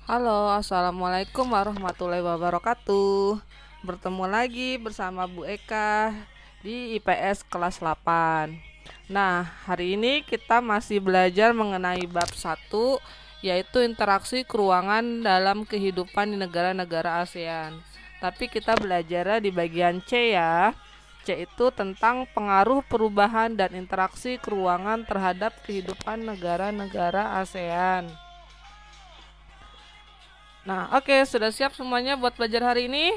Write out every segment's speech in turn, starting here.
Halo, assalamualaikum warahmatullahi wabarakatuh. Bertemu lagi bersama Bu Eka di IPS kelas 8. Nah, hari ini kita masih belajar mengenai bab 1, yaitu interaksi keuangan dalam kehidupan di negara-negara ASEAN. Tapi kita belajarnya di bagian C ya. C itu tentang pengaruh perubahan dan interaksi keuangan terhadap kehidupan negara-negara ASEAN. Nah, oke, sudah siap semuanya buat belajar hari ini?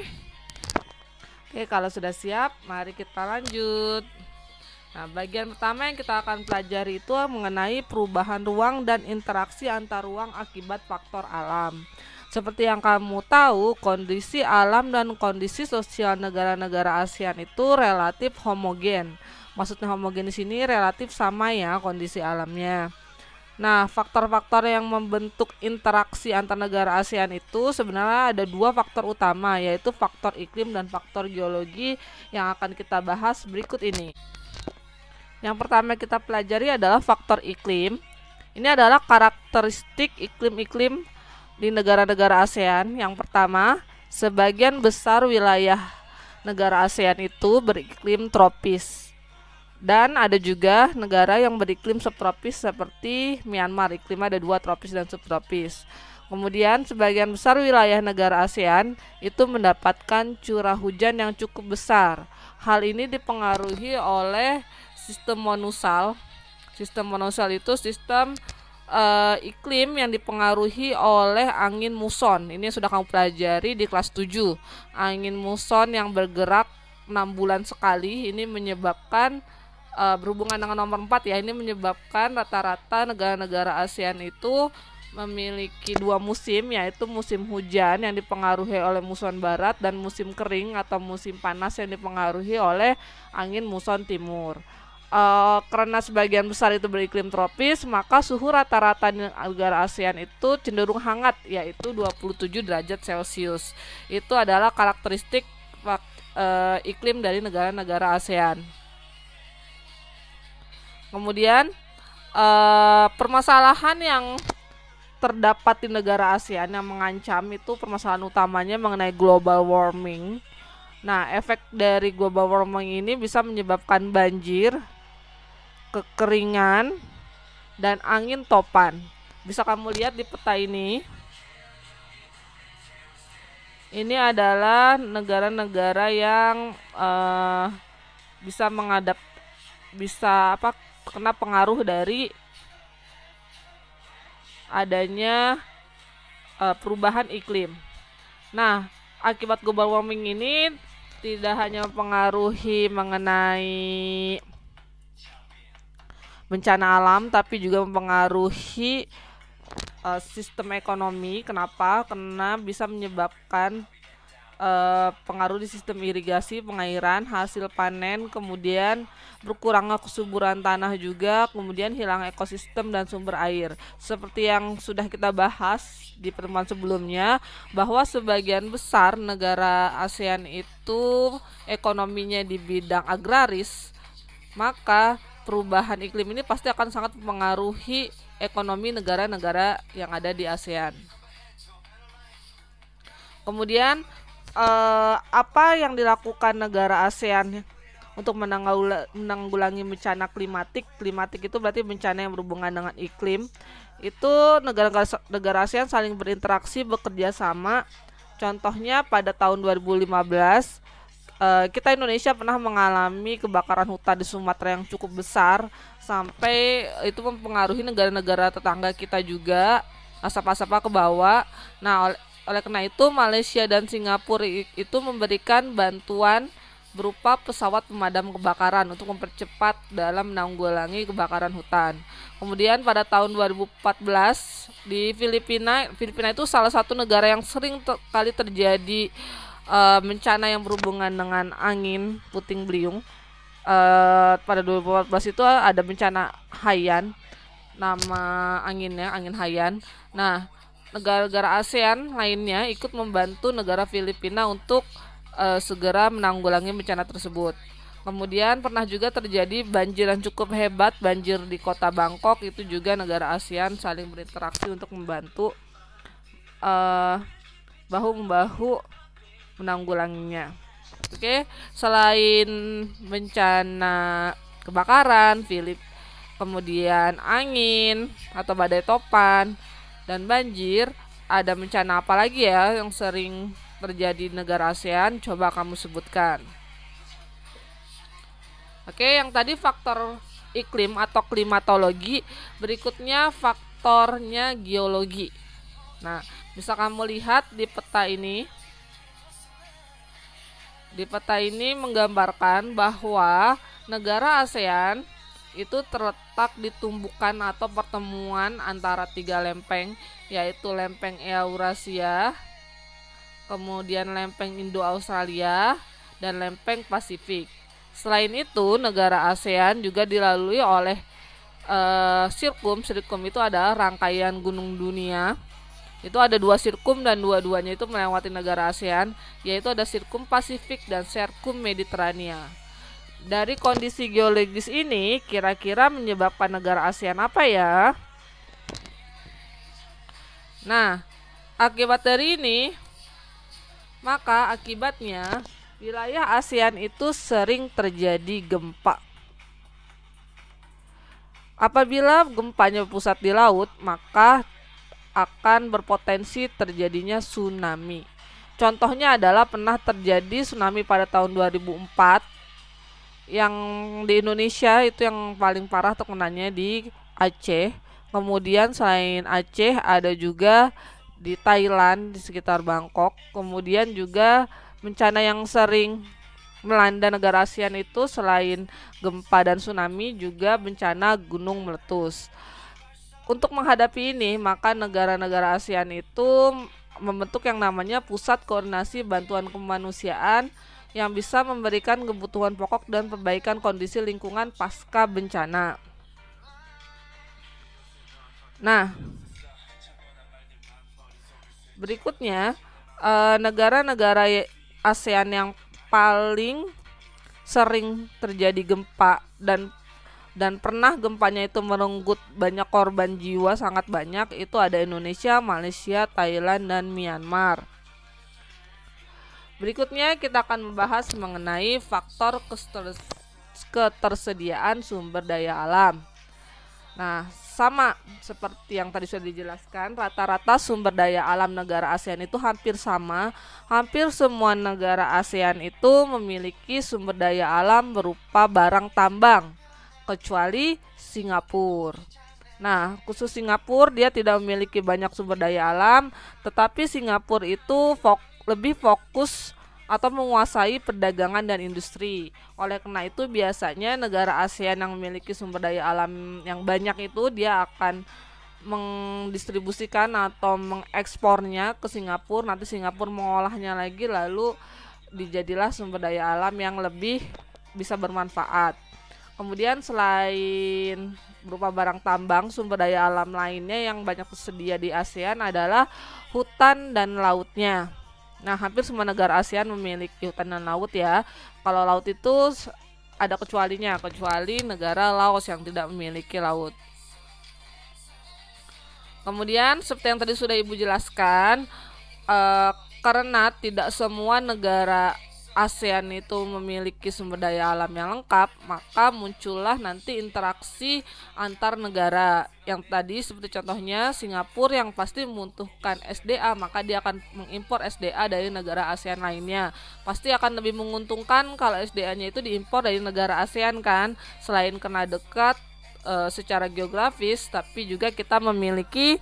Oke, kalau sudah siap, mari kita lanjut. Nah, bagian pertama yang kita akan pelajari itu mengenai perubahan ruang dan interaksi antar ruang akibat faktor alam. Seperti yang kamu tahu, kondisi alam dan kondisi sosial negara-negara ASEAN itu relatif homogen. Maksudnya homogen di sini relatif sama ya kondisi alamnya. Nah, faktor-faktor yang membentuk interaksi antar negara ASEAN itu sebenarnya ada dua faktor utama, yaitu faktor iklim dan faktor geologi yang akan kita bahas berikut ini. Yang pertama kita pelajari adalah faktor iklim. Ini adalah karakteristik iklim-iklim di negara-negara ASEAN. Yang pertama, sebagian besar wilayah negara ASEAN itu beriklim tropis. Dan ada juga negara yang beriklim subtropis seperti Myanmar, iklimnya ada dua, tropis dan subtropis. Kemudian sebagian besar wilayah negara ASEAN itu mendapatkan curah hujan yang cukup besar. Hal ini dipengaruhi oleh sistem monusal. Sistem monusal itu sistem iklim yang dipengaruhi oleh angin muson. Ini sudah kamu pelajari di kelas 7. Angin muson yang bergerak 6 bulan sekali ini menyebabkan berhubungan dengan nomor 4 ya, ini menyebabkan rata-rata negara-negara ASEAN itu memiliki dua musim, yaitu musim hujan yang dipengaruhi oleh muson barat dan musim kering atau musim panas yang dipengaruhi oleh angin muson timur. Karena sebagian besar itu beriklim tropis, maka suhu rata-rata negara ASEAN itu cenderung hangat, yaitu 27 derajat Celcius. Itu adalah karakteristik iklim dari negara-negara ASEAN. Kemudian permasalahan yang terdapat di negara ASEAN yang mengancam itu permasalahan utamanya mengenai global warming. Nah, efek dari global warming ini bisa menyebabkan banjir, kekeringan, dan angin topan. Bisa kamu lihat di peta ini. Ini adalah negara-negara yang bisa kena pengaruh dari adanya perubahan iklim. Nah, akibat global warming ini tidak hanya mempengaruhi mengenai bencana alam, tapi juga mempengaruhi sistem ekonomi. Kenapa? Karena bisa menyebabkan pengaruh di sistem irigasi, pengairan, hasil panen, kemudian berkurangnya kesuburan tanah juga, kemudian hilang ekosistem dan sumber air. Seperti yang sudah kita bahas di pertemuan sebelumnya, bahwa sebagian besar negara ASEAN itu ekonominya di bidang agraris, maka perubahan iklim ini pasti akan sangat mempengaruhi ekonomi negara-negara yang ada di ASEAN. Kemudian apa yang dilakukan negara ASEAN untuk menanggulangi bencana klimatik? Klimatik itu berarti bencana yang berhubungan dengan iklim. Itu negara ASEAN saling berinteraksi, bekerja sama. Contohnya pada tahun 2015 kita Indonesia pernah mengalami kebakaran hutan di Sumatera yang cukup besar, sampai itu mempengaruhi negara-negara tetangga kita juga, asap-asapnya ke bawah. Nah, oleh karena itu Malaysia dan Singapura itu memberikan bantuan berupa pesawat pemadam kebakaran untuk mempercepat dalam menanggulangi kebakaran hutan. Kemudian pada tahun 2014 di Filipina itu salah satu negara yang sering kali terjadi bencana yang berhubungan dengan angin puting beliung. Pada 2014 itu ada bencana Haiyan, nama anginnya angin Haiyan. Nah, negara-negara ASEAN lainnya ikut membantu negara Filipina untuk segera menanggulangi bencana tersebut. Kemudian pernah juga terjadi banjir yang cukup hebat, banjir di kota Bangkok. Itu juga negara ASEAN saling berinteraksi untuk membantu bahu-membahu menanggulanginya. Oke, selain bencana kebakaran, kemudian angin atau badai topan dan banjir, ada bencana apa lagi ya yang sering terjadi di negara ASEAN? Coba kamu sebutkan. Oke, yang tadi faktor iklim atau klimatologi, berikutnya faktornya geologi. Nah, bisa kamu lihat di peta ini. Di peta ini menggambarkan bahwa negara ASEAN itu terletak di tumbukan atau pertemuan antara 3 lempeng, yaitu lempeng Eurasia, kemudian lempeng Indo-Australia, dan lempeng Pasifik. Selain itu, negara ASEAN juga dilalui oleh sirkum. Sirkum itu adalah rangkaian gunung dunia. Itu ada 2 sirkum dan dua-duanya itu melewati negara ASEAN, yaitu ada sirkum Pasifik dan sirkum Mediterania. Dari kondisi geologis ini, kira-kira menyebabkan negara ASEAN apa ya? Nah, akibat dari ini, maka akibatnya wilayah ASEAN itu sering terjadi gempa. Apabila gempanya pusat di laut, maka akan berpotensi terjadinya tsunami. Contohnya adalah pernah terjadi tsunami pada tahun 2004 yang di Indonesia itu yang paling parah tekenannya di Aceh. Kemudian selain Aceh ada juga di Thailand di sekitar Bangkok. Kemudian juga bencana yang sering melanda negara ASEAN itu selain gempa dan tsunami juga bencana gunung meletus. Untuk menghadapi ini, maka negara-negara ASEAN itu membentuk yang namanya Pusat Koordinasi Bantuan Kemanusiaan yang bisa memberikan kebutuhan pokok dan perbaikan kondisi lingkungan pasca bencana. Nah, berikutnya negara-negara ASEAN yang paling sering terjadi gempa dan pernah gempanya itu merenggut banyak korban jiwa, sangat banyak, itu ada Indonesia, Malaysia, Thailand, dan Myanmar. Berikutnya kita akan membahas mengenai faktor ketersediaan sumber daya alam. Nah, sama seperti yang tadi sudah dijelaskan, rata-rata sumber daya alam negara ASEAN itu hampir sama. Hampir semua negara ASEAN itu memiliki sumber daya alam berupa barang tambang, kecuali Singapura. Nah, khusus Singapura dia tidak memiliki banyak sumber daya alam, tetapi Singapura itu lebih fokus atau menguasai perdagangan dan industri. Oleh karena itu biasanya negara ASEAN yang memiliki sumber daya alam yang banyak itu dia akan mendistribusikan atau mengekspornya ke Singapura. Nanti Singapura mengolahnya lagi, lalu dijadilah sumber daya alam yang lebih bisa bermanfaat. Kemudian selain berupa barang tambang, sumber daya alam lainnya yang banyak tersedia di ASEAN adalah hutan dan lautnya. Nah, hampir semua negara ASEAN memiliki hutan dan laut ya. Kalau laut itu ada kecualinya, kecuali negara Laos yang tidak memiliki laut. Kemudian seperti yang tadi sudah Ibu jelaskan, karena tidak semua negara ASEAN itu memiliki sumber daya alam yang lengkap, maka muncullah nanti interaksi antar negara. Yang tadi seperti contohnya Singapura yang pasti membutuhkan SDA, maka dia akan mengimpor SDA dari negara ASEAN lainnya. Pasti akan lebih menguntungkan kalau SDA-nya itu diimpor dari negara ASEAN kan, selain kena dekat secara geografis, tapi juga kita memiliki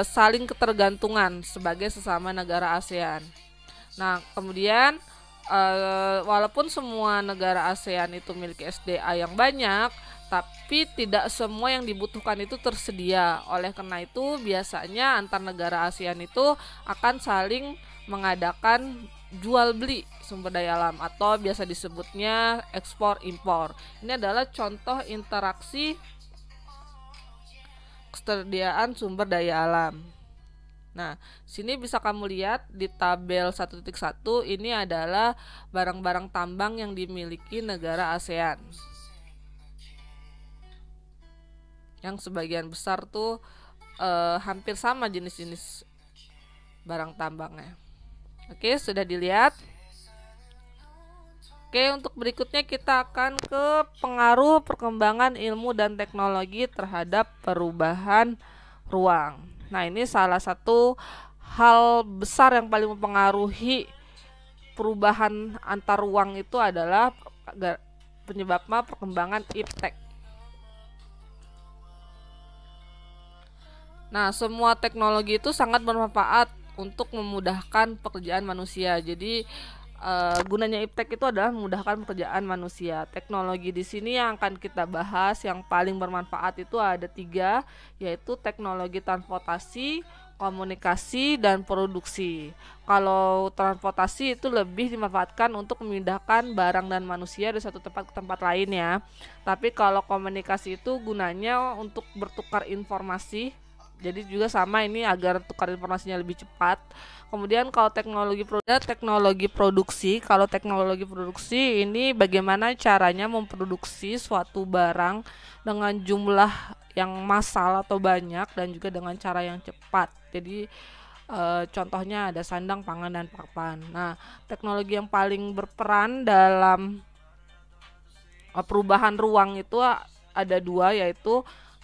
saling ketergantungan sebagai sesama negara ASEAN. Nah, kemudian walaupun semua negara ASEAN itu memiliki SDA yang banyak, tapi tidak semua yang dibutuhkan itu tersedia. Oleh karena itu, biasanya antar negara ASEAN itu akan saling mengadakan jual beli sumber daya alam atau biasa disebutnya ekspor impor. Ini adalah contoh interaksi ketersediaan sumber daya alam. Nah, sini bisa kamu lihat di tabel 1.1 ini adalah barang-barang tambang yang dimiliki negara ASEAN. Yang sebagian besar tuh hampir sama jenis-jenis barang tambangnya. Oke, sudah dilihat. Oke, untuk berikutnya kita akan ke pengaruh perkembangan ilmu dan teknologi terhadap perubahan ruang. Nah, ini salah satu hal besar yang paling mempengaruhi perubahan antar ruang itu adalah penyebabnya perkembangan iptek. Nah, semua teknologi itu sangat bermanfaat untuk memudahkan pekerjaan manusia. Jadi gunanya iptek itu adalah memudahkan pekerjaan manusia. Teknologi di sini yang akan kita bahas yang paling bermanfaat itu ada 3, yaitu teknologi transportasi, komunikasi, dan produksi. Kalau transportasi itu lebih dimanfaatkan untuk memindahkan barang dan manusia dari satu tempat ke tempat lain ya. Tapi kalau komunikasi itu gunanya untuk bertukar informasi. Jadi juga sama ini agar tukar informasinya lebih cepat. Kemudian kalau teknologi produksi, kalau teknologi produksi ini bagaimana caranya memproduksi suatu barang dengan jumlah yang massal atau banyak dan juga dengan cara yang cepat. Jadi contohnya ada sandang, pangan, dan papan. Nah, teknologi yang paling berperan dalam perubahan ruang itu ada 2, yaitu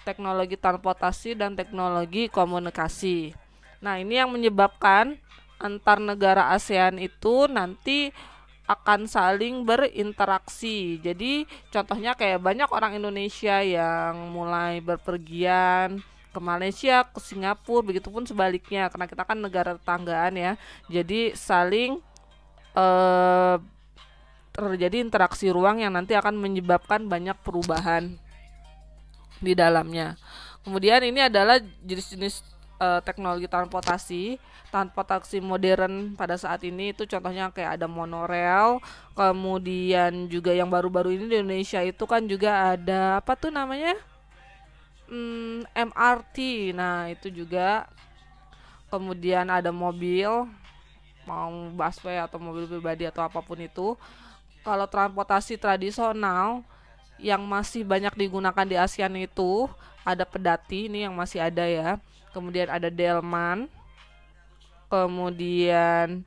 teknologi transportasi dan teknologi komunikasi. Nah, ini yang menyebabkan antar negara ASEAN itu nanti akan saling berinteraksi. Jadi contohnya kayak banyak orang Indonesia yang mulai berpergian ke Malaysia, ke Singapura, begitupun sebaliknya karena kita kan negara tetanggaan ya. Jadi saling terjadi interaksi ruang yang nanti akan menyebabkan banyak perubahan di dalamnya. Kemudian ini adalah jenis-jenis teknologi transportasi modern pada saat ini itu contohnya kayak ada monorail, kemudian juga yang baru-baru ini di Indonesia itu kan juga ada apa tuh namanya MRT. Nah itu juga, kemudian ada mobil, mau busway atau mobil pribadi atau apapun itu. Kalau transportasi tradisional yang masih banyak digunakan di ASEAN itu ada pedati, ini yang masih ada ya. Kemudian ada delman. Kemudian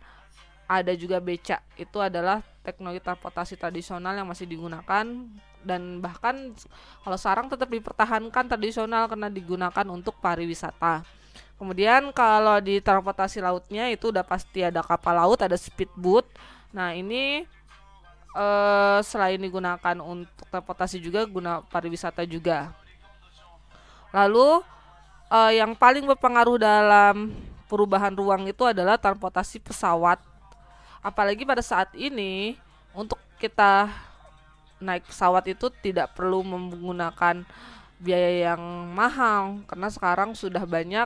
ada juga becak. Itu adalah teknologi transportasi tradisional yang masih digunakan dan bahkan kalau sekarang tetap dipertahankan tradisional karena digunakan untuk pariwisata. Kemudian kalau di transportasi lautnya itu udah pasti ada kapal laut, ada speedboat. Nah, ini selain digunakan untuk transportasi juga guna pariwisata juga. Lalu yang paling berpengaruh dalam perubahan ruang itu adalah transportasi pesawat. Apalagi pada saat ini untuk kita naik pesawat itu tidak perlu menggunakan biaya yang mahal karena sekarang sudah banyak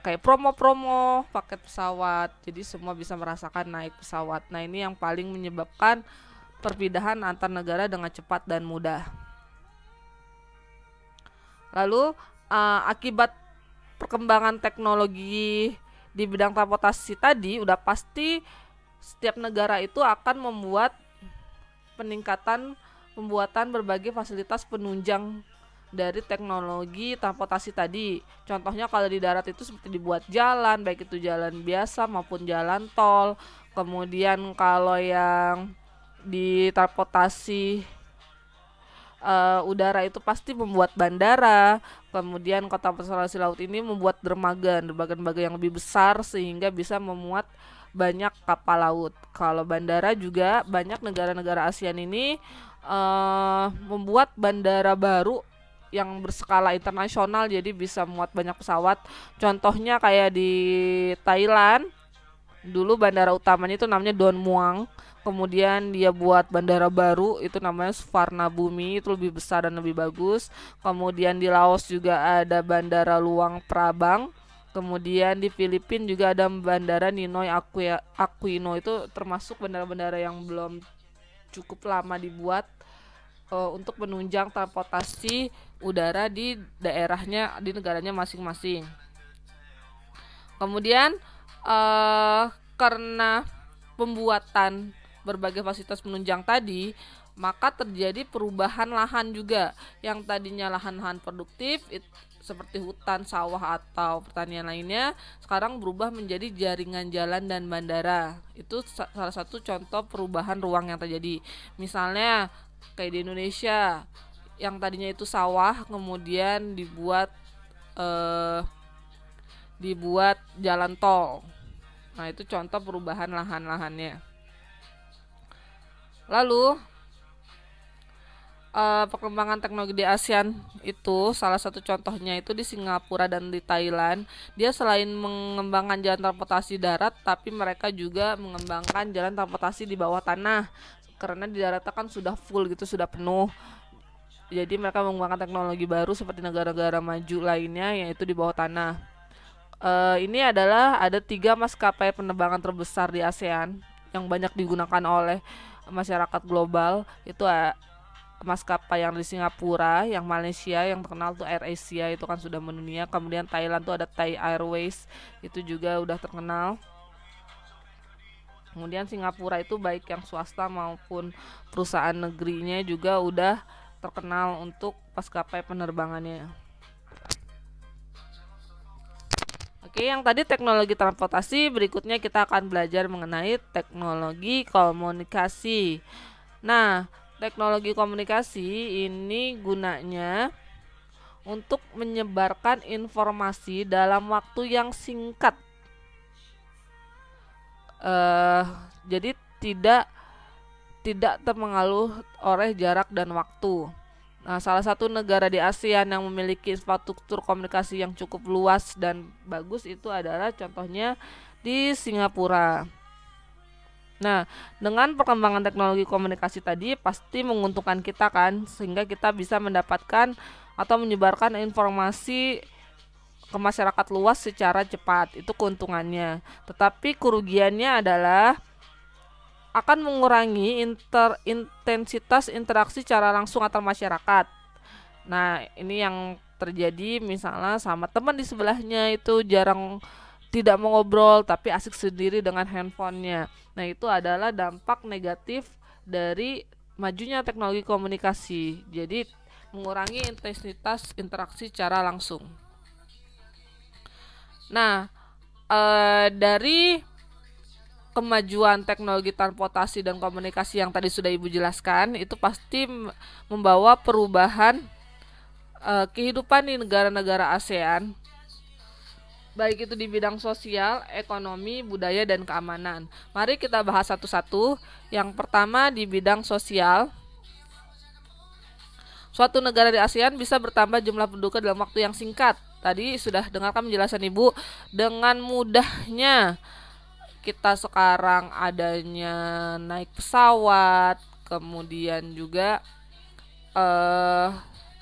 kayak promo-promo paket pesawat, jadi semua bisa merasakan naik pesawat. Nah ini yang paling menyebabkan perpindahan antar negara dengan cepat dan mudah. Lalu akibat perkembangan teknologi di bidang transportasi tadi udah pasti setiap negara itu akan membuat peningkatan pembuatan berbagai fasilitas penunjang dari teknologi transportasi tadi. Contohnya kalau di darat itu seperti dibuat jalan, baik itu jalan biasa maupun jalan tol. Kemudian kalau yang di transportasi udara itu pasti membuat bandara. Kemudian kota transportasi laut ini membuat dermaga yang lebih besar sehingga bisa memuat banyak kapal laut. Kalau bandara juga banyak negara-negara ASEAN ini membuat bandara baru yang berskala internasional, jadi bisa muat banyak pesawat. Contohnya kayak di Thailand, dulu bandara utamanya itu namanya Don Muang. Kemudian dia buat bandara baru itu namanya Suvarnabhumi, itu lebih besar dan lebih bagus. Kemudian di Laos juga ada bandara Luang Prabang. Kemudian di Filipina juga ada bandara Ninoy Aquino, itu termasuk bandara-bandara yang belum cukup lama dibuat untuk menunjang transportasi udara di daerahnya, di negaranya masing-masing. Kemudian karena pembuatan berbagai fasilitas penunjang tadi, maka terjadi perubahan lahan juga. Yang tadinya lahan-lahan produktif seperti hutan, sawah atau pertanian lainnya sekarang berubah menjadi jaringan jalan dan bandara. Itu salah satu contoh perubahan ruang yang terjadi. Misalnya kayak di Indonesia yang tadinya itu sawah kemudian dibuat jalan tol. Nah, itu contoh perubahan lahan-lahannya. Lalu perkembangan teknologi di ASEAN itu salah satu contohnya itu di Singapura dan di Thailand. Dia selain mengembangkan jalan transportasi darat, tapi mereka juga mengembangkan jalan transportasi di bawah tanah. Karena di darat kan sudah full gitu, sudah penuh. Jadi mereka mengembangkan teknologi baru seperti negara-negara maju lainnya, yaitu di bawah tanah. Ini adalah ada 3 maskapai penerbangan terbesar di ASEAN yang banyak digunakan oleh masyarakat global. Itu maskapai yang di Singapura, yang Malaysia yang terkenal tuh AirAsia, itu kan sudah mendunia. Kemudian Thailand tuh ada Thai Airways, itu juga udah terkenal. Kemudian Singapura itu baik yang swasta maupun perusahaan negerinya juga udah terkenal untuk maskapai penerbangannya. Oke, yang tadi teknologi transportasi, berikutnya kita akan belajar mengenai teknologi komunikasi. Nah, teknologi komunikasi ini gunanya untuk menyebarkan informasi dalam waktu yang singkat. Jadi tidak terpengaruh oleh jarak dan waktu. Nah, salah satu negara di ASEAN yang memiliki infrastruktur komunikasi yang cukup luas dan bagus itu adalah contohnya di Singapura. Nah, dengan perkembangan teknologi komunikasi tadi pasti menguntungkan kita kan, sehingga kita bisa mendapatkan atau menyebarkan informasi ke masyarakat luas secara cepat. Itu keuntungannya. Tetapi kerugiannya adalah akan mengurangi intensitas interaksi secara langsung antar masyarakat. Nah, ini yang terjadi misalnya sama teman di sebelahnya itu jarang tidak mengobrol tapi asik sendiri dengan handphonenya. Nah, itu adalah dampak negatif dari majunya teknologi komunikasi. Jadi mengurangi intensitas interaksi secara langsung. Nah, dari kemajuan teknologi transportasi dan komunikasi yang tadi sudah Ibu jelaskan, itu pasti membawa perubahan kehidupan di negara-negara ASEAN, baik itu di bidang sosial, ekonomi, budaya, dan keamanan. Mari kita bahas satu-satu. Yang pertama di bidang sosial. Suatu negara di ASEAN bisa bertambah jumlah penduduk dalam waktu yang singkat. Tadi sudah dengarkan penjelasan Ibu. Dengan mudahnya kita sekarang adanya naik pesawat, kemudian juga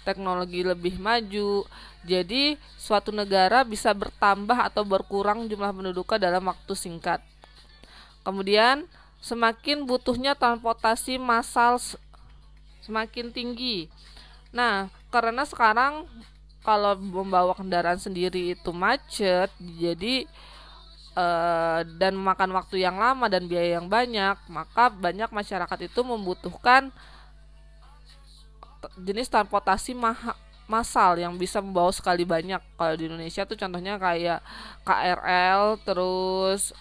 teknologi lebih maju. Jadi suatu negara bisa bertambah atau berkurang jumlah penduduknya dalam waktu singkat. Kemudian semakin butuhnya transportasi massal semakin tinggi. Nah, karena sekarang kalau membawa kendaraan sendiri itu macet, jadi dan memakan waktu yang lama dan biaya yang banyak, maka banyak masyarakat itu membutuhkan jenis transportasi massal yang bisa membawa sekali banyak. Kalau di Indonesia tuh contohnya kayak KRL, terus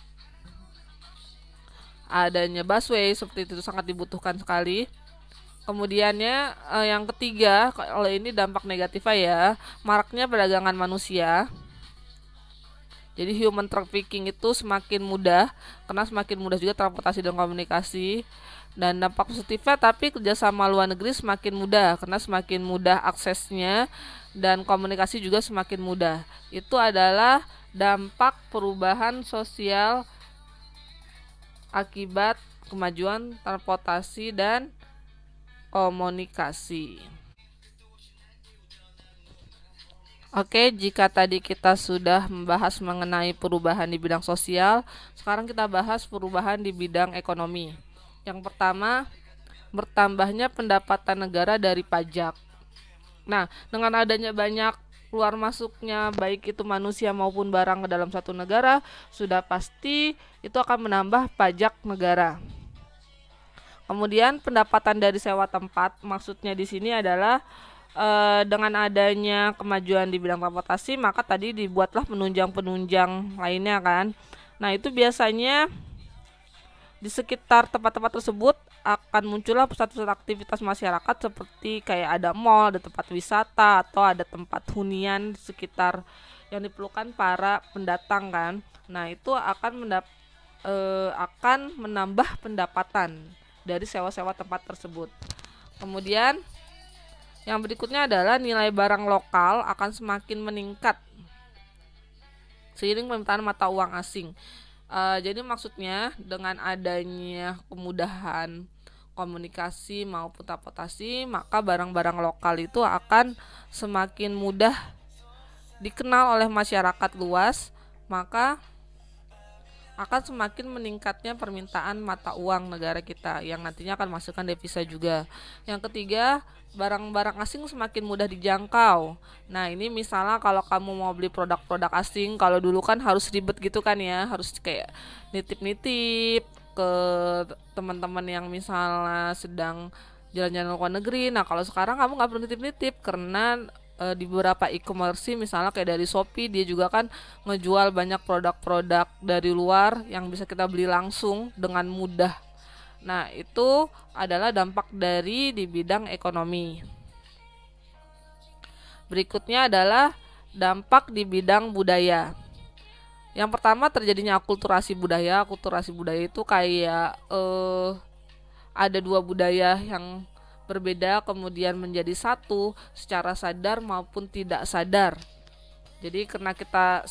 adanya busway, seperti itu sangat dibutuhkan sekali. Kemudiannya yang ketiga, kalau ini dampak negatifnya ya, maraknya perdagangan manusia. Jadi human trafficking itu semakin mudah, karena semakin mudah juga transportasi dan komunikasi. Dan dampak positifnya, tapi kerjasama luar negeri semakin mudah, karena semakin mudah aksesnya dan komunikasi juga semakin mudah. Itu adalah dampak perubahan sosial akibat kemajuan transportasi dan komunikasi. Oke, jika tadi kita sudah membahas mengenai perubahan di bidang sosial, sekarang kita bahas perubahan di bidang ekonomi. Yang pertama, bertambahnya pendapatan negara dari pajak. Nah, dengan adanya banyak keluar masuknya baik itu manusia maupun barang ke dalam satu negara, sudah pasti itu akan menambah pajak negara. Kemudian pendapatan dari sewa tempat, maksudnya di sini adalah dengan adanya kemajuan di bidang transportasi, maka tadi dibuatlah penunjang-penunjang lainnya kan. Nah, itu biasanya di sekitar tempat-tempat tersebut akan muncullah pusat-pusat aktivitas masyarakat seperti kayak ada mall, ada tempat wisata, atau ada tempat hunian di sekitar yang diperlukan para pendatang kan. Nah, itu akan menambah pendapatan dari sewa-sewa tempat tersebut. Kemudian yang berikutnya adalah nilai barang lokal akan semakin meningkat seiring permintaan mata uang asing. Jadi maksudnya dengan adanya kemudahan komunikasi maupun transportasi, maka barang-barang lokal itu akan semakin mudah dikenal oleh masyarakat luas, maka akan semakin meningkatnya permintaan mata uang negara kita yang nantinya akan menghasilkan devisa juga. Yang ketiga, barang-barang asing semakin mudah dijangkau. Nah, ini misalnya kalau kamu mau beli produk-produk asing, kalau dulu kan harus ribet gitu kan ya, harus kayak nitip-nitip ke teman-teman yang misalnya sedang jalan-jalan ke luar negeri. Nah, kalau sekarang kamu nggak perlu nitip-nitip karena di beberapa e-commerce misalnya kayak dari Shopee, dia juga kan ngejual banyak produk-produk dari luar yang bisa kita beli langsung dengan mudah. Nah, itu adalah dampak dari di bidang ekonomi. Berikutnya adalah dampak di bidang budaya. Yang pertama, terjadinya akulturasi budaya. Akulturasi budaya itu kayak ada dua budaya yang berbeda kemudian menjadi satu secara sadar maupun tidak sadar. Jadi karena kita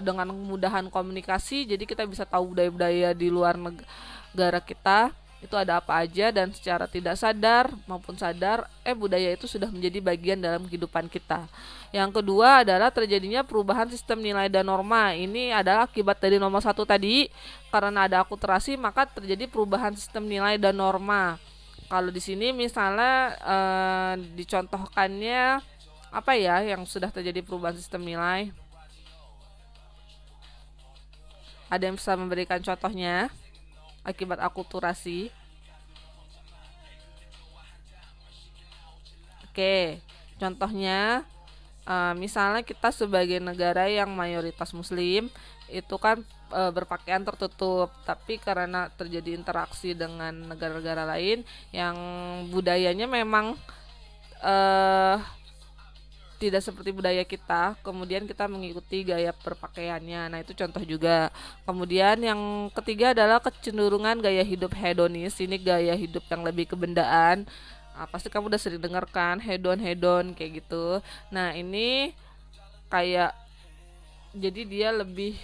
dengan kemudahan komunikasi, jadi kita bisa tahu budaya-budaya di luar negara kita itu ada apa aja, dan secara tidak sadar maupun sadar budaya itu sudah menjadi bagian dalam kehidupan kita. Yang kedua adalah terjadinya perubahan sistem nilai dan norma. Ini adalah akibat dari nomor satu tadi, karena ada akulturasi maka terjadi perubahan sistem nilai dan norma. Kalau di sini misalnya dicontohkannya apa ya yang sudah terjadi perubahan sistem nilai? Ada yang bisa memberikan contohnya akibat akulturasi? Oke, contohnya misalnya kita sebagai negara yang mayoritas muslim itu kan berpakaian tertutup, tapi karena terjadi interaksi dengan negara-negara lain yang budayanya memang tidak seperti budaya kita, kemudian kita mengikuti gaya berpakaiannya. Nah, itu contoh juga. Kemudian yang ketiga adalah kecenderungan gaya hidup hedonis. Ini gaya hidup yang lebih kebendaan. Pasti kamu udah sering dengar kan, hedon kayak gitu. Nah, ini kayak jadi dia lebih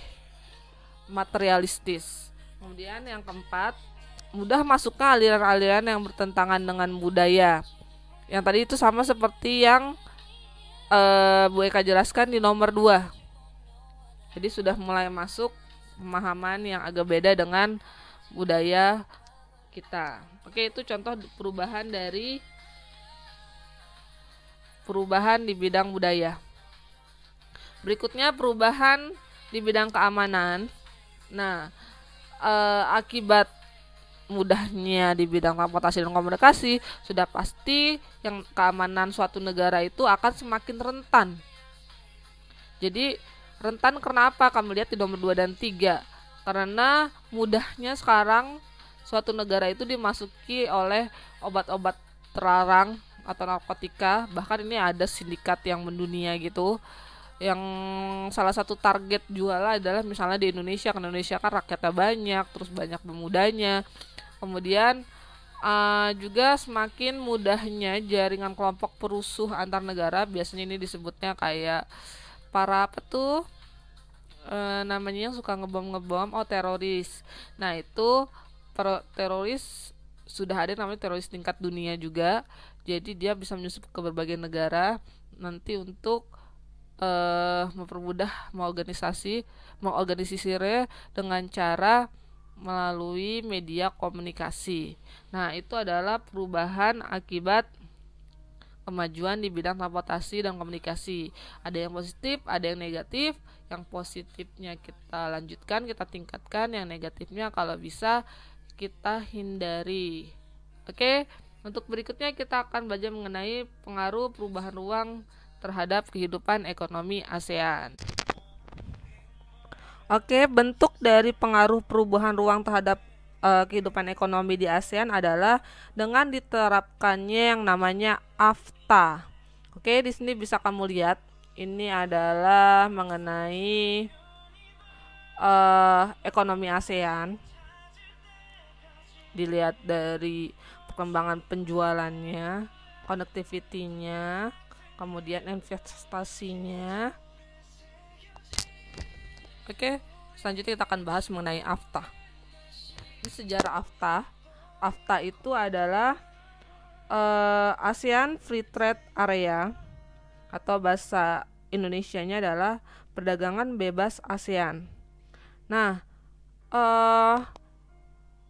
materialistis. Kemudian yang keempat, mudah masuknya aliran-aliran yang bertentangan dengan budaya. Yang tadi itu sama seperti yang Bu Eka jelaskan di nomor 2. Jadi sudah mulai masuk pemahaman yang agak beda dengan budaya kita. Oke, itu contoh perubahan di bidang budaya. Berikutnya perubahan di bidang keamanan. Nah, akibat mudahnya di bidang transportasi dan komunikasi, sudah pasti yang keamanan suatu negara itu akan semakin rentan. Jadi rentan karena apa? Kamu lihat di nomor 2 dan 3. Karena mudahnya sekarang suatu negara itu dimasuki oleh obat-obat terlarang atau narkotika. Bahkan ini ada sindikat yang mendunia gitu. Yang salah satu target jual adalah misalnya di Indonesia. Karena Indonesia kan rakyatnya banyak, terus banyak pemudanya. Kemudian juga semakin mudahnya jaringan kelompok perusuh antar negara. Biasanya ini disebutnya kayak para apa tuh namanya yang suka ngebom, teroris. Nah, itu teroris sudah ada namanya teroris tingkat dunia juga. Jadi dia bisa menyusup ke berbagai negara nanti untuk mempermudah mengorganisasinya dengan cara melalui media komunikasi. Nah, itu adalah perubahan akibat kemajuan di bidang transportasi dan komunikasi. Ada yang positif, ada yang negatif. Yang positifnya kita lanjutkan, kita tingkatkan. Yang negatifnya kalau bisa kita hindari. Oke, Untuk berikutnya kita akan belajar mengenai pengaruh perubahan ruang terhadap kehidupan ekonomi ASEAN. Oke, bentuk dari pengaruh perubahan ruang terhadap kehidupan ekonomi di ASEAN adalah dengan diterapkannya yang namanya AFTA. Oke, di sini bisa kamu lihat, ini adalah mengenai ekonomi ASEAN. Dilihat dari perkembangan penjualannya, connectivity-nya, kemudian investasinya. Oke, selanjutnya kita akan bahas mengenai AFTA. Ini sejarah AFTA. AFTA itu adalah ASEAN Free Trade Area, atau bahasa Indonesianya adalah perdagangan bebas ASEAN. Nah,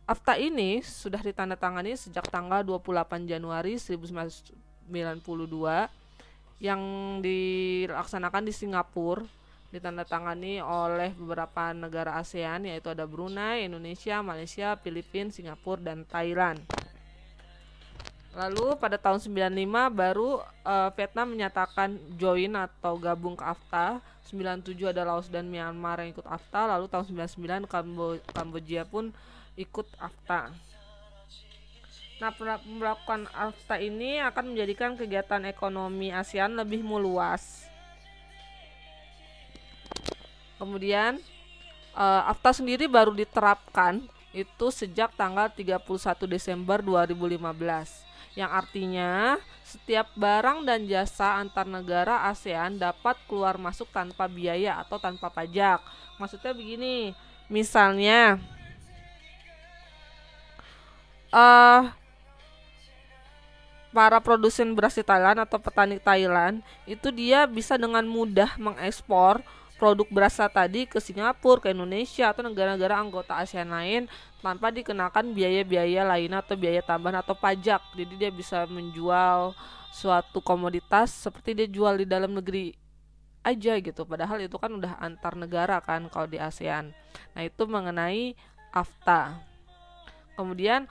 AFTA ini sudah ditandatangani sejak tanggal 28 Januari 1992 yang dilaksanakan di Singapura, ditandatangani oleh beberapa negara ASEAN, yaitu ada Brunei, Indonesia, Malaysia, Filipina, Singapura, dan Thailand. Lalu pada tahun 95 baru Vietnam menyatakan join atau gabung ke AFTA. 97 ada Laos dan Myanmar yang ikut AFTA. Lalu tahun 99 Kamboja pun ikut AFTA. Nah, melakukan AFTA ini akan menjadikan kegiatan ekonomi ASEAN lebih meluas. Kemudian AFTA sendiri baru diterapkan itu sejak tanggal 31 Desember 2015, yang artinya setiap barang dan jasa antar negara ASEAN dapat keluar masuk tanpa biaya atau tanpa pajak. Maksudnya begini, misalnya para produsen beras di Thailand atau petani Thailand itu dia bisa dengan mudah mengekspor produk berasnya tadi ke Singapura, ke Indonesia, atau negara-negara anggota ASEAN lain tanpa dikenakan biaya-biaya lain atau biaya tambahan atau pajak. Jadi dia bisa menjual suatu komoditas seperti dia jual di dalam negeri aja gitu, padahal itu kan udah antar negara kan kalau di ASEAN. Nah, itu mengenai AFTA. Kemudian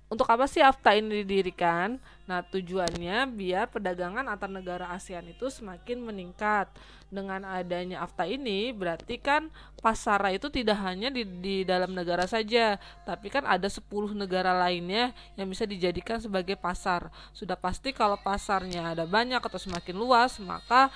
untuk apa sih AFTA ini didirikan? Nah, tujuannya biar perdagangan antar negara ASEAN itu semakin meningkat. Dengan adanya AFTA ini berarti kan pasar itu tidak hanya di dalam negara saja, tapi kan ada 10 negara lainnya yang bisa dijadikan sebagai pasar. Sudah pasti kalau pasarnya ada banyak atau semakin luas, maka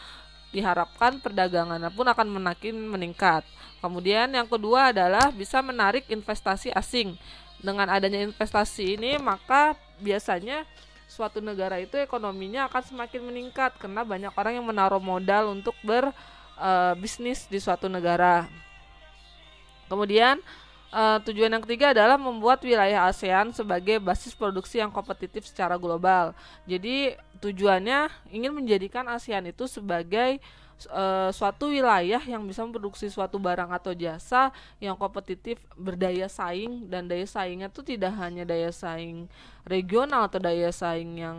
diharapkan perdagangannya pun akan makin meningkat. Kemudian yang kedua adalah bisa menarik investasi asing. Dengan adanya investasi ini, maka biasanya suatu negara itu ekonominya akan semakin meningkat karena banyak orang yang menaruh modal untuk berbisnis di suatu negara. Kemudian tujuan yang ketiga adalah membuat wilayah ASEAN sebagai basis produksi yang kompetitif secara global. Jadi tujuannya ingin menjadikan ASEAN itu sebagai suatu wilayah yang bisa memproduksi suatu barang atau jasa yang kompetitif, berdaya saing, dan daya saingnya itu tidak hanya daya saing regional atau daya saing yang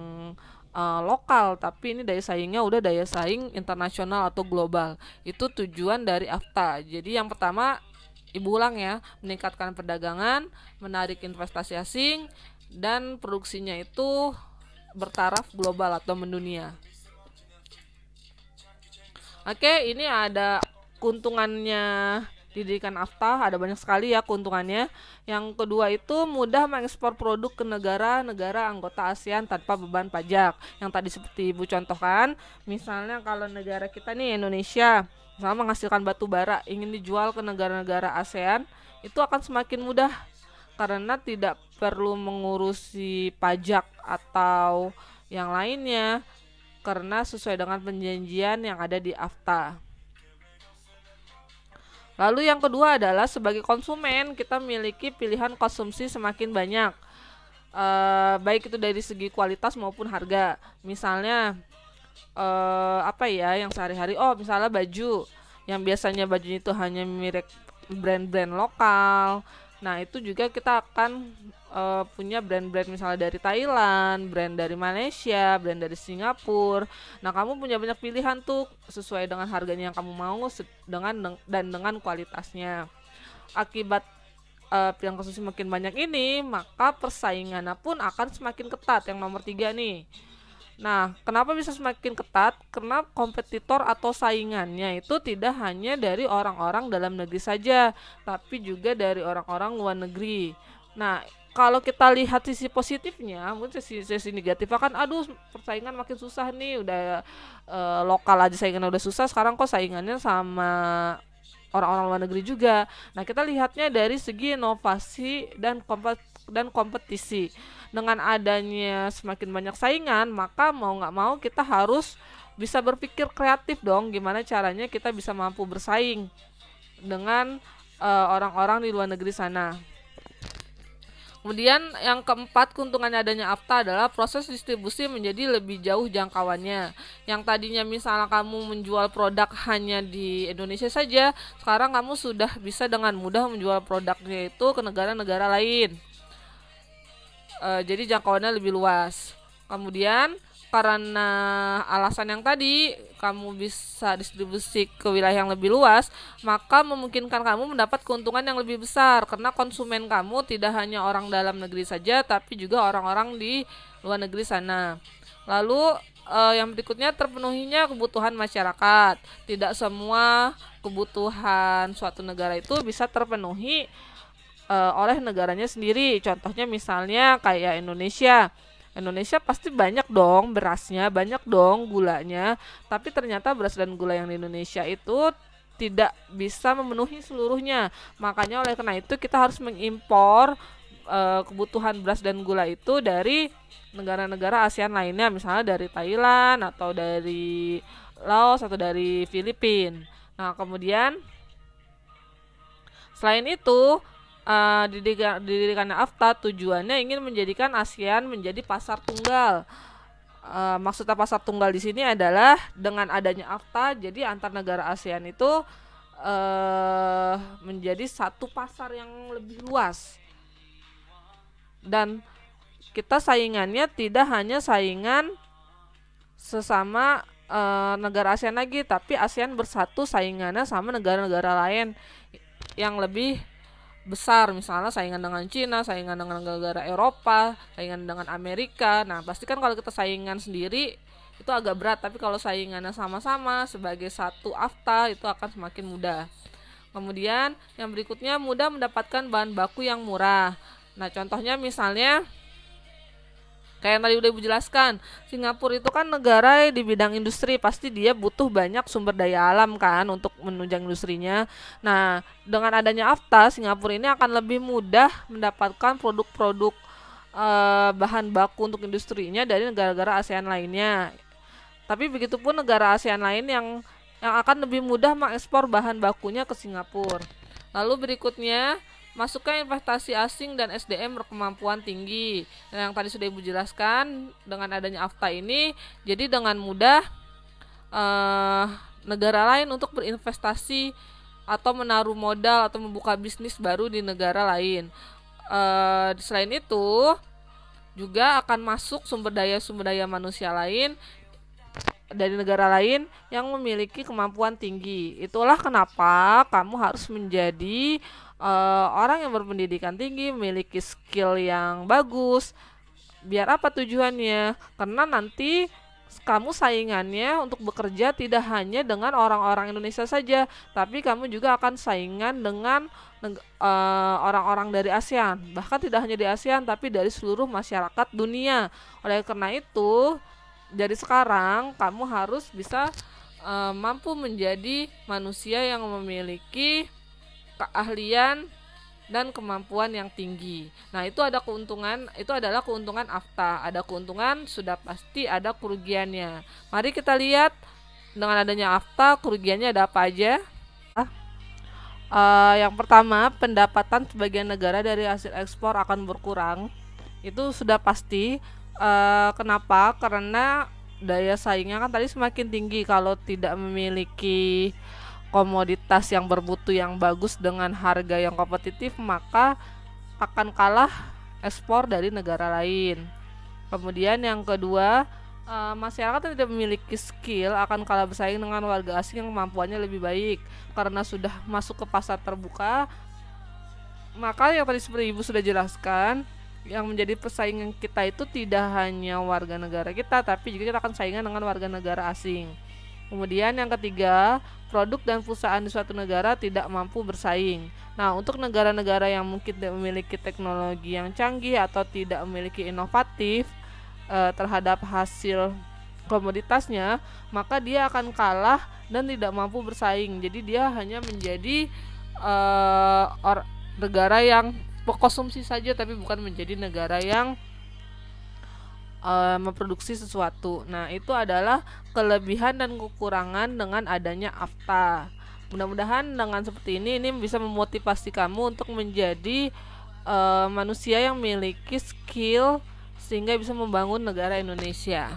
lokal, tapi ini daya saingnya udah daya saing internasional atau global. Itu tujuan dari AFTA. Jadi yang pertama, ibu ulang ya, meningkatkan perdagangan, menarik investasi asing, dan produksinya itu bertaraf global atau mendunia. Oke, ini ada keuntungannya didirikan AFTA, ada banyak sekali ya keuntungannya. Yang kedua itu mudah mengekspor produk ke negara-negara anggota ASEAN tanpa beban pajak. Yang tadi seperti Ibu contohkan, misalnya kalau negara kita nih Indonesia, misalnya menghasilkan batu bara, ingin dijual ke negara-negara ASEAN, itu akan semakin mudah karena tidak perlu mengurusi pajak atau yang lainnya, karena sesuai dengan perjanjian yang ada di AFTA. Lalu yang kedua adalah sebagai konsumen kita memiliki pilihan konsumsi semakin banyak, baik itu dari segi kualitas maupun harga. Misalnya apa ya yang sehari-hari, misalnya baju yang biasanya bajunya itu hanya mirip brand-brand lokal. Nah, itu juga kita akan punya brand-brand misalnya dari Thailand, brand dari Malaysia, brand dari Singapura. Nah, kamu punya banyak pilihan tuh sesuai dengan harganya yang kamu mau dengan kualitasnya. Akibat yang konsumsi makin banyak ini, maka persaingannya pun akan semakin ketat. Yang nomor 3 nih. Nah, kenapa bisa semakin ketat? Karena kompetitor atau saingannya itu tidak hanya dari orang-orang dalam negeri saja, tapi juga dari orang-orang luar negeri. Nah, kalau kita lihat sisi positifnya, mungkin sisi negatifnya kan, aduh persaingan makin susah nih, udah lokal aja saingannya udah susah, sekarang kok saingannya sama orang-orang luar negeri juga. Nah, kita lihatnya dari segi inovasi dan kompetisi. Dengan adanya semakin banyak saingan, maka mau nggak mau kita harus bisa berpikir kreatif dong, gimana caranya kita bisa mampu bersaing dengan orang-orang di luar negeri sana. Kemudian yang keempat, keuntungannya adanya AFTA adalah proses distribusi menjadi lebih jauh jangkauannya. Yang tadinya misalnya kamu menjual produk hanya di Indonesia saja, sekarang kamu sudah bisa dengan mudah menjual produknya itu ke negara-negara lain. Jadi jangkauannya lebih luas. Kemudian karena alasan yang tadi kamu bisa distribusi ke wilayah yang lebih luas, maka memungkinkan kamu mendapat keuntungan yang lebih besar karena konsumen kamu tidak hanya orang dalam negeri saja, tapi juga orang-orang di luar negeri sana. Lalu yang berikutnya, terpenuhinya kebutuhan masyarakat. Tidak semua kebutuhan suatu negara itu bisa terpenuhi oleh negaranya sendiri. Contohnya misalnya kayak Indonesia pasti banyak dong berasnya, banyak dong gulanya, tapi ternyata beras dan gula yang di Indonesia itu tidak bisa memenuhi seluruhnya. Makanya oleh karena itu kita harus mengimpor kebutuhan beras dan gula itu dari negara-negara ASEAN lainnya, misalnya dari Thailand atau dari Laos atau dari Filipina. Nah, kemudian selain itu, didirikannya AFTA tujuannya ingin menjadikan ASEAN menjadi pasar tunggal. Maksudnya pasar tunggal di sini adalah dengan adanya AFTA, jadi antar negara ASEAN itu menjadi satu pasar yang lebih luas. Dan kita saingannya tidak hanya saingan sesama negara ASEAN lagi, tapi ASEAN bersatu saingannya sama negara-negara lain yang lebih besar, misalnya saingan dengan Cina, saingan dengan negara Eropa, saingan dengan Amerika. Nah, pasti kan kalau kita saingan sendiri itu agak berat, tapi kalau saingannya sama-sama sebagai satu AFTA itu akan semakin mudah. Kemudian yang berikutnya, mudah mendapatkan bahan baku yang murah. Nah, contohnya misalnya kayak yang tadi udah Ibu jelaskan, Singapura itu kan negara di bidang industri, pasti dia butuh banyak sumber daya alam kan untuk menunjang industrinya. Nah, dengan adanya AFTA, Singapura ini akan lebih mudah mendapatkan produk-produk bahan baku untuk industrinya dari negara-negara ASEAN lainnya. Tapi begitupun negara ASEAN lain yang akan lebih mudah mengekspor bahan bakunya ke Singapura. Lalu berikutnya, masukkan investasi asing dan SDM berkemampuan tinggi. Dan yang tadi sudah Ibu jelaskan, dengan adanya AFTA ini, jadi dengan mudah negara lain untuk berinvestasi atau menaruh modal atau membuka bisnis baru di negara lain. Selain itu, juga akan masuk sumber daya manusia lain dari negara lain yang memiliki kemampuan tinggi. Itulah kenapa kamu harus menjadi orang yang berpendidikan tinggi, memiliki skill yang bagus. Biar apa tujuannya? Karena nanti kamu saingannya untuk bekerja tidak hanya dengan orang-orang Indonesia saja, tapi kamu juga akan saingan dengan orang-orang dari ASEAN. Bahkan tidak hanya di ASEAN, tapi dari seluruh masyarakat dunia. Oleh karena itu, dari sekarang kamu harus bisa mampu menjadi manusia yang memiliki keahlian dan kemampuan yang tinggi. Nah, itu adalah keuntungan AFTA. Ada keuntungan, sudah pasti ada kerugiannya. Mari kita lihat dengan adanya AFTA, kerugiannya ada apa aja. Yang pertama, pendapatan sebagian negara dari hasil ekspor akan berkurang. Itu sudah pasti. Kenapa? Karena daya saingnya kan tadi semakin tinggi. Kalau tidak memiliki komoditas yang bermutu yang bagus dengan harga yang kompetitif, maka akan kalah ekspor dari negara lain. Kemudian yang kedua, masyarakat yang tidak memiliki skill akan kalah bersaing dengan warga asing yang kemampuannya lebih baik. Karena sudah masuk ke pasar terbuka, Maka yang tadi seperti Ibu sudah jelaskan, yang menjadi persaingan kita itu tidak hanya warga negara kita, tapi juga kita akan saingan dengan warga negara asing. Kemudian yang ketiga, produk dan perusahaan di suatu negara tidak mampu bersaing. Nah, untuk negara-negara yang mungkin tidak memiliki teknologi yang canggih atau tidak memiliki inovatif terhadap hasil komoditasnya, maka dia akan kalah dan tidak mampu bersaing. Jadi dia hanya menjadi negara yang berkonsumsi saja, tapi bukan menjadi negara yang memproduksi sesuatu. Nah, itu adalah kelebihan dan kekurangan dengan adanya AFTA. Mudah-mudahan dengan seperti ini bisa memotivasi kamu untuk menjadi manusia yang memiliki skill sehingga bisa membangun negara Indonesia.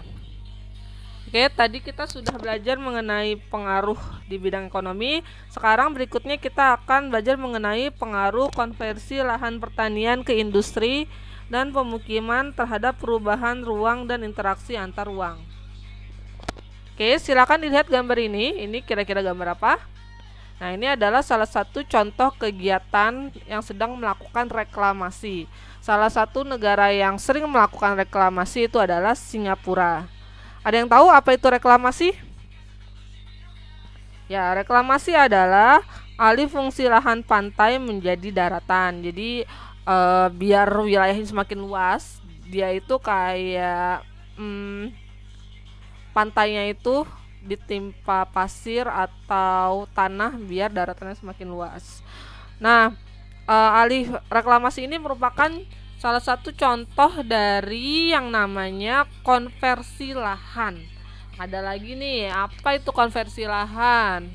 Oke, tadi kita sudah belajar mengenai pengaruh di bidang ekonomi. Sekarang berikutnya kita akan belajar mengenai pengaruh konversi lahan pertanian ke industri dan pemukiman terhadap perubahan ruang dan interaksi antar ruang. Oke, silakan dilihat gambar ini. Ini kira-kira gambar apa? Nah, ini adalah salah satu contoh kegiatan yang sedang melakukan reklamasi. Salah satu negara yang sering melakukan reklamasi itu adalah Singapura. Ada yang tahu apa itu reklamasi? Ya, reklamasi adalah alih fungsi lahan pantai menjadi daratan. Jadi biar wilayahnya semakin luas, dia itu kayak pantainya itu ditimpa pasir atau tanah biar daratannya semakin luas. Nah, alih reklamasi ini merupakan salah satu contoh dari yang namanya konversi lahan. Ada lagi nih, apa itu konversi lahan?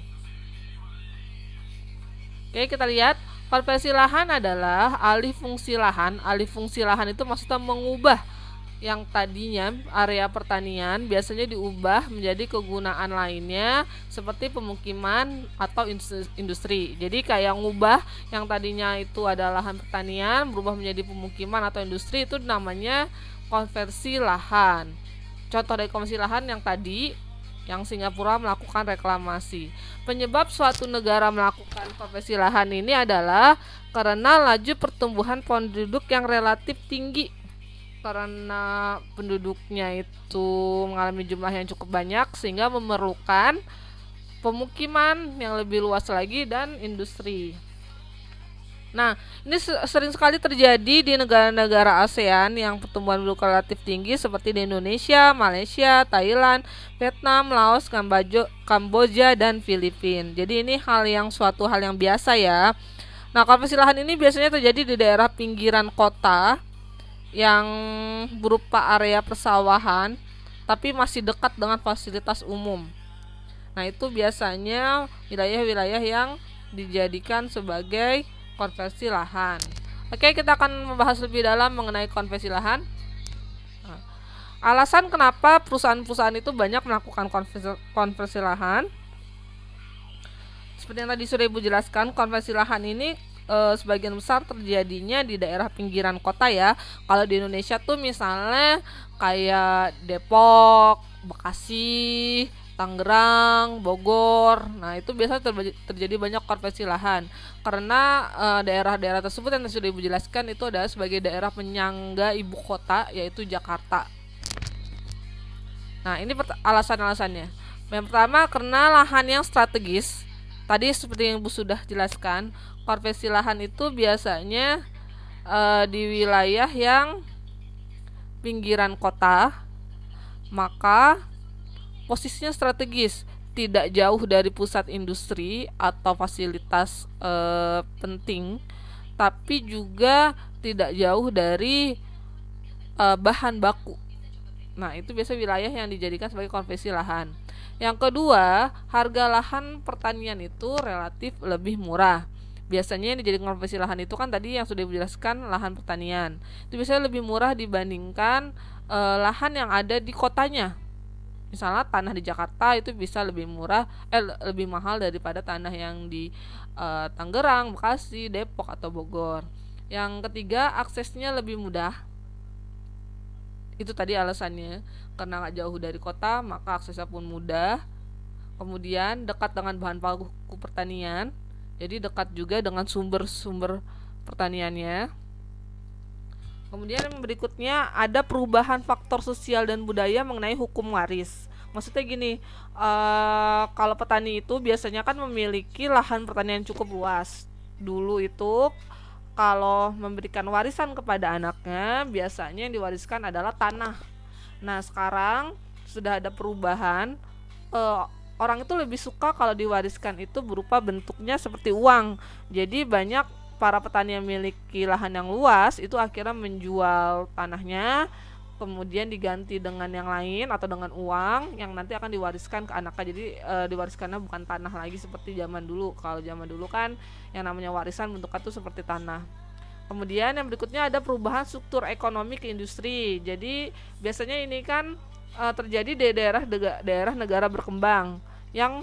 Oke, kita lihat. Konversi lahan adalah alih fungsi lahan. Alih fungsi lahan itu maksudnya mengubah yang tadinya area pertanian biasanya diubah menjadi kegunaan lainnya seperti pemukiman atau industri. Jadi kayak ngubah yang tadinya itu adalah lahan pertanian berubah menjadi pemukiman atau industri, itu namanya konversi lahan. Contoh dari konversi lahan yang tadi yang Singapura melakukan reklamasi. Penyebab suatu negara melakukan konversi lahan ini adalah karena laju pertumbuhan penduduk yang relatif tinggi. Karena penduduknya itu mengalami jumlah yang cukup banyak sehingga memerlukan pemukiman yang lebih luas lagi dan industri. Nah, ini sering sekali terjadi di negara-negara ASEAN yang pertumbuhan penduduk relatif tinggi seperti di Indonesia, Malaysia, Thailand, Vietnam, Laos, Kamboja, dan Filipina. Jadi ini suatu hal yang biasa ya. Nah, konversi lahan ini biasanya terjadi di daerah pinggiran kota yang berupa area persawahan tapi masih dekat dengan fasilitas umum. Nah, itu biasanya wilayah-wilayah yang dijadikan sebagai konversi lahan. Oke, kita akan membahas lebih dalam mengenai konversi lahan. Alasan kenapa perusahaan-perusahaan itu banyak melakukan konversi lahan, seperti yang tadi sudah Ibu jelaskan, konversi lahan ini sebagian besar terjadinya di daerah pinggiran kota ya. Kalau di Indonesia tuh misalnya kayak Depok, Bekasi, Tangerang, Bogor. Nah, itu biasanya terjadi banyak konversi lahan karena daerah-daerah tersebut yang sudah Ibu jelaskan itu adalah sebagai daerah penyangga ibu kota, yaitu Jakarta. Nah, ini alasan-alasannya. Yang pertama, karena lahan yang strategis. Tadi seperti yang Ibu sudah jelaskan, konversi lahan itu biasanya di wilayah yang pinggiran kota, maka posisinya strategis, tidak jauh dari pusat industri atau fasilitas penting, tapi juga tidak jauh dari bahan baku. Nah, itu biasa wilayah yang dijadikan sebagai konversi lahan. Yang kedua, harga lahan pertanian itu relatif lebih murah. Biasanya yang dijadikan konversi lahan itu kan tadi yang sudah dijelaskan, lahan pertanian. Itu biasanya lebih murah dibandingkan lahan yang ada di kotanya. Misalnya tanah di Jakarta itu bisa lebih murah, lebih mahal daripada tanah yang di Tangerang, Bekasi, Depok atau Bogor. Yang ketiga, aksesnya lebih mudah. Itu tadi alasannya, karena gak jauh dari kota maka aksesnya pun mudah. Kemudian dekat dengan bahan baku pertanian, jadi dekat juga dengan sumber-sumber pertaniannya. Kemudian yang berikutnya ada perubahan faktor sosial dan budaya mengenai hukum waris. Maksudnya gini, kalau petani itu biasanya kan memiliki lahan pertanian cukup luas. Dulu itu kalau memberikan warisan kepada anaknya, biasanya yang diwariskan adalah tanah. Nah, sekarang sudah ada perubahan, orang itu lebih suka kalau diwariskan itu berupa bentuknya seperti uang. Jadi banyak para petani yang memiliki lahan yang luas itu akhirnya menjual tanahnya, kemudian diganti dengan yang lain atau dengan uang yang nanti akan diwariskan ke anaknya. Jadi diwariskannya bukan tanah lagi seperti zaman dulu. Kalau zaman dulu kan yang namanya warisan bentuknya tuh seperti tanah. Kemudian yang berikutnya ada perubahan struktur ekonomi ke industri. Jadi biasanya ini kan terjadi di daerah negara berkembang yang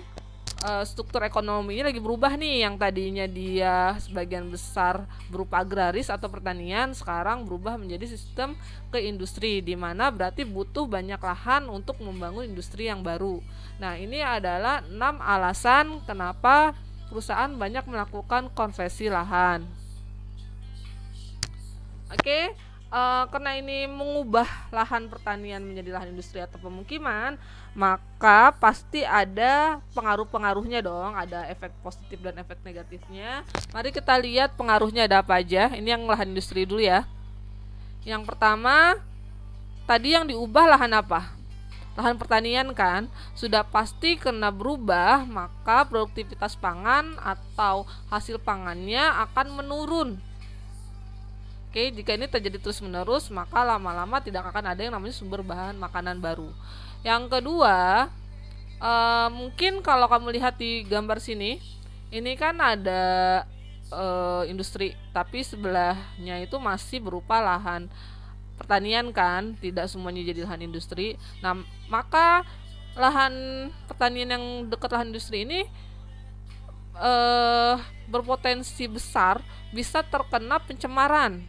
struktur ekonominya lagi berubah nih. Yang tadinya dia sebagian besar berupa agraris atau pertanian, sekarang berubah menjadi sistem ke industri, di mana berarti butuh banyak lahan untuk membangun industri yang baru. Nah, ini adalah 6 alasan kenapa perusahaan banyak melakukan konversi lahan. Oke, karena ini mengubah lahan pertanian menjadi lahan industri atau pemukiman, maka pasti ada pengaruh-pengaruhnya dong, ada efek positif dan efek negatifnya. Mari kita lihat pengaruhnya ada apa aja. Ini yang lahan industri dulu ya. Yang pertama, tadi yang diubah lahan apa? Lahan pertanian kan, sudah pasti kena berubah, maka produktivitas pangan atau hasil pangannya akan menurun. Oke, jika ini terjadi terus-menerus, maka lama-lama tidak akan ada yang namanya sumber bahan makanan baru. Yang kedua, mungkin kalau kamu lihat di gambar sini, ini kan ada industri, tapi sebelahnya itu masih berupa lahan pertanian kan, tidak semuanya jadi lahan industri. Nah, maka lahan pertanian yang dekat lahan industri ini berpotensi besar bisa terkena pencemaran.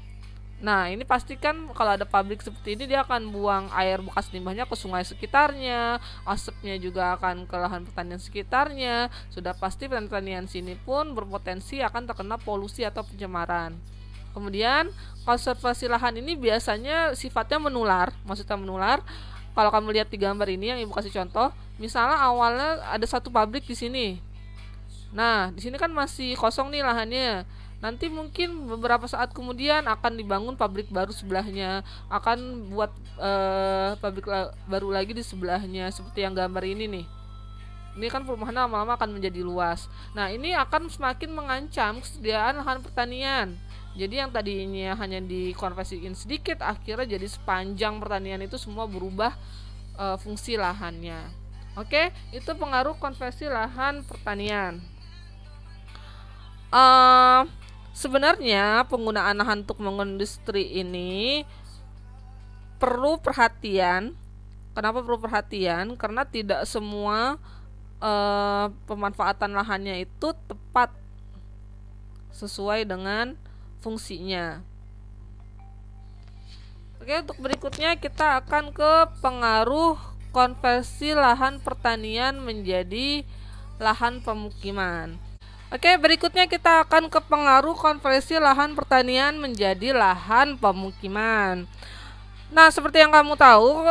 Nah, ini pastikan kalau ada pabrik seperti ini, dia akan buang air bekas limbahnya ke sungai sekitarnya, asapnya juga akan ke lahan pertanian sekitarnya. Sudah pasti pertanian sini pun berpotensi akan terkena polusi atau pencemaran. Kemudian konservasi lahan ini biasanya sifatnya menular. Maksudnya menular, kalau kamu lihat di gambar ini yang ibu kasih contoh, misalnya awalnya ada satu pabrik di sini. Nah, di sini kan masih kosong nih lahannya. Nanti mungkin beberapa saat kemudian akan dibangun pabrik baru sebelahnya, akan buat pabrik baru lagi di sebelahnya, seperti yang gambar ini nih. Ini kan perumahan lama-lama akan menjadi luas. Nah, ini akan semakin mengancam kesediaan lahan pertanian. Jadi yang tadinya hanya dikonversiin sedikit, akhirnya jadi sepanjang pertanian itu semua berubah fungsi lahannya. Oke, itu pengaruh konversi lahan pertanian. Sebenarnya penggunaan lahan untuk membangun industri ini perlu perhatian. Kenapa perlu perhatian? Karena tidak semua pemanfaatan lahannya itu tepat sesuai dengan fungsinya. Oke, untuk berikutnya kita akan ke pengaruh konversi lahan pertanian menjadi lahan pemukiman. Oke, berikutnya kita akan ke pengaruh konversi lahan pertanian menjadi lahan pemukiman. Nah, seperti yang kamu tahu,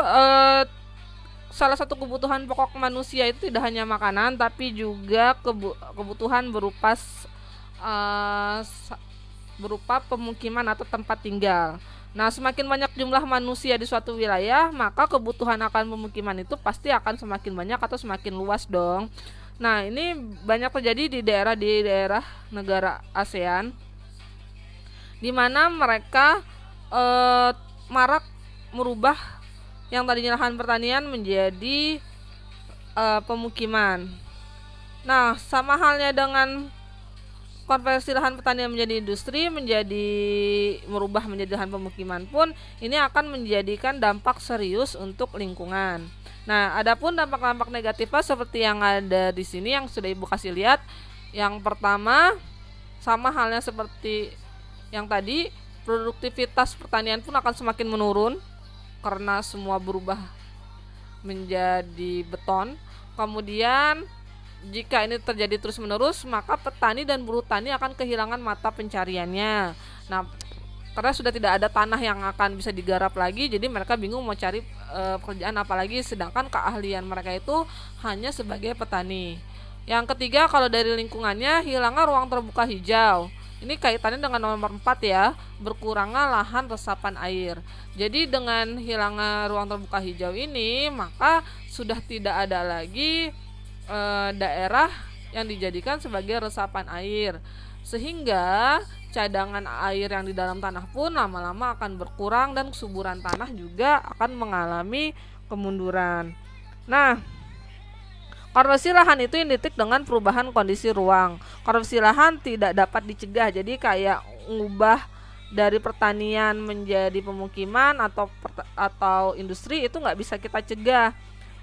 salah satu kebutuhan pokok manusia itu tidak hanya makanan, tapi juga kebutuhan berupa pemukiman atau tempat tinggal. Nah, semakin banyak jumlah manusia di suatu wilayah, maka kebutuhan akan pemukiman itu pasti akan semakin banyak atau semakin luas dong. Nah, ini banyak terjadi di daerah negara ASEAN, di mana mereka marak merubah yang tadinya lahan pertanian menjadi pemukiman. Nah, sama halnya dengan konversi lahan pertanian menjadi industri, merubah menjadi lahan pemukiman pun, ini akan menjadikan dampak serius untuk lingkungan. Nah, adapun dampak-dampak negatifnya seperti yang ada di sini yang sudah Ibu kasih lihat. Yang pertama, sama halnya seperti yang tadi, produktivitas pertanian pun akan semakin menurun karena semua berubah menjadi beton. Kemudian jika ini terjadi terus-menerus, maka petani dan buruh tani akan kehilangan mata pencariannya. Nah, karena sudah tidak ada tanah yang akan bisa digarap lagi, jadi mereka bingung mau cari pekerjaan apa lagi, sedangkan keahlian mereka itu hanya sebagai petani. Yang ketiga, kalau dari lingkungannya, hilangnya ruang terbuka hijau. Ini kaitannya dengan nomor 4 ya, berkurangnya lahan resapan air. Jadi dengan hilangnya ruang terbuka hijau ini, maka sudah tidak ada lagi daerah yang dijadikan sebagai resapan air, sehingga cadangan air yang di dalam tanah pun lama-lama akan berkurang dan kesuburan tanah juga akan mengalami kemunduran. Nah, korupsi lahan itu identik dengan perubahan kondisi ruang. Korupsi lahan tidak dapat dicegah, jadi kayak ngubah dari pertanian menjadi pemukiman atau industri itu nggak bisa kita cegah.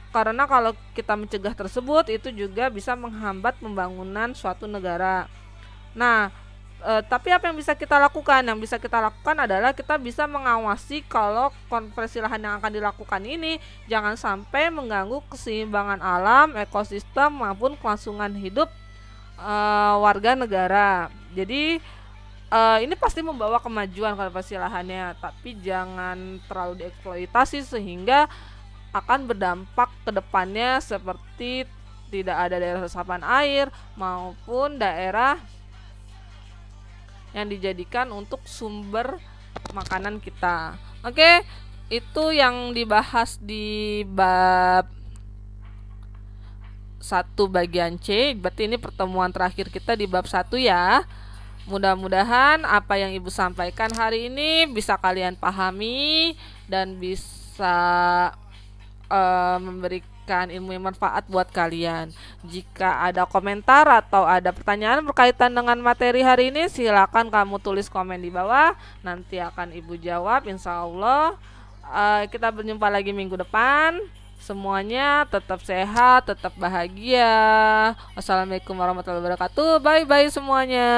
Karena kalau kita mencegah tersebut itu juga bisa menghambat pembangunan suatu negara. Nah, tapi apa yang bisa kita lakukan? Yang bisa kita lakukan adalah kita bisa mengawasi kalau konversi lahan yang akan dilakukan ini jangan sampai mengganggu keseimbangan alam, ekosistem maupun kelangsungan hidup warga negara. Jadi ini pasti membawa kemajuan konversi lahannya, tapi jangan terlalu dieksploitasi sehingga akan berdampak ke depannya seperti tidak ada daerah resapan air maupun daerah yang dijadikan untuk sumber makanan kita. Oke, itu yang dibahas di bab 1 bagian C. Berarti ini pertemuan terakhir kita di bab 1 ya. Mudah-mudahan apa yang Ibu sampaikan hari ini bisa kalian pahami dan bisa memberikan ilmu yang manfaat buat kalian. Jika ada komentar atau ada pertanyaan berkaitan dengan materi hari ini, silakan kamu tulis komen di bawah. Nanti akan Ibu jawab, insya Allah. Kita berjumpa lagi minggu depan. Semuanya tetap sehat, tetap bahagia. Wassalamualaikum warahmatullahi wabarakatuh. Bye bye semuanya.